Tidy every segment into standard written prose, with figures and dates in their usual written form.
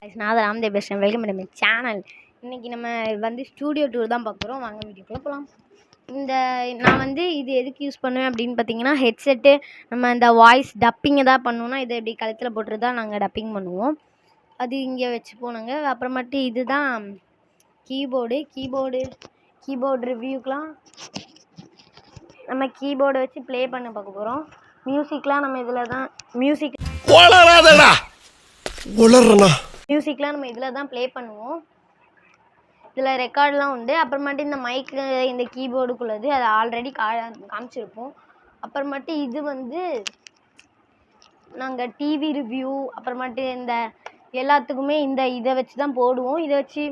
நான் தான் ராம்தேவ் பேசுகிறேன். வெல்கம் பண்ண சேனல். இன்றைக்கி நம்ம வந்து ஸ்டூடியோ டூர் தான் பார்க்க போகிறோம். வாங்க வீடியோக்குள்ளே போகலாம். நான் வந்து இது எதுக்கு யூஸ் பண்ணுவேன் அப்படின்னு பார்த்தீங்கன்னா, ஹெட்செட்டு நம்ம இந்த வாய்ஸ் டப்பிங் எதாவது பண்ணோன்னா இதை இப்படி கழுத்தில் போட்டு தான் நாங்கள் டப்பிங் பண்ணுவோம். அது இங்கே வச்சுப்போம் நாங்கள். அப்புறமாட்டி இது தான் கீபோர்டு ரிவ்யூக்கெலாம் நம்ம கீபோர்டை வச்சு ப்ளே பண்ண பார்க்க போகிறோம். மியூசிக்லாம் நம்ம இதில் தான் மியூசிக்லாம் நம்ம இதில் தான் ப்ளே பண்ணுவோம். இதில் ரெக்கார்டெலாம் உண்டு. அப்புறமாட்டி இந்த மைக்கு இந்த கீபோர்டுக்குள்ளது அதை ஆல்ரெடி காமிச்சிருப்போம். அப்புறமாட்டி இது வந்து நாங்கள் டிவி ரிவ்யூ அப்புறமாட்டி இந்த எல்லாத்துக்குமே இதை வச்சு தான் போடுவோம். இதை வச்சு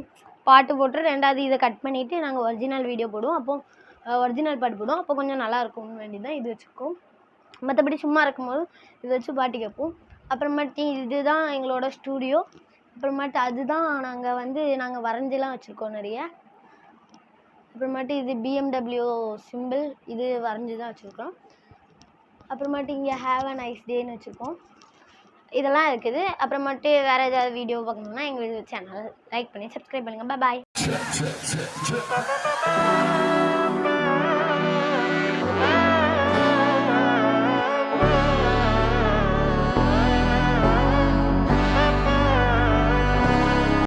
பாட்டு போட்டு ரெண்டாவது இதை கட் பண்ணிவிட்டு நாங்கள் ஒரிஜினல் வீடியோ போடுவோம். அப்போது ஒரிஜினல் பாட்டு போடுவோம். அப்போ கொஞ்சம் நல்லா இருக்கும்னு வேண்டி தான் இது வச்சுருக்கோம். மற்றபடி சும்மா இருக்கும்போது இதை வச்சு பாட்டு கேட்போம். அப்புறமாட்டி இதுதான் எங்களோட ஸ்டூடியோ. அப்புறமாட்டி அதுதான் நாங்கள் வரைஞ்செல்லாம் வச்சுருக்கோம் நிறைய. அப்புறமாட்டி இது BMW சிம்பிள் இது வரைஞ்சி தான் வச்சுருக்கோம். அப்புறமாட்டி இங்கே ஹேவ் அ நைஸ் டேன்னு வச்சுருக்கோம். இதெல்லாம் இருக்குது. அப்புறமாட்டி வேறு ஏதாவது வீடியோ பார்க்கணுன்னா எங்கள் சேனல் லைக் பண்ணி சப்ஸ்கிரைப் பண்ணுங்கள். பாய்.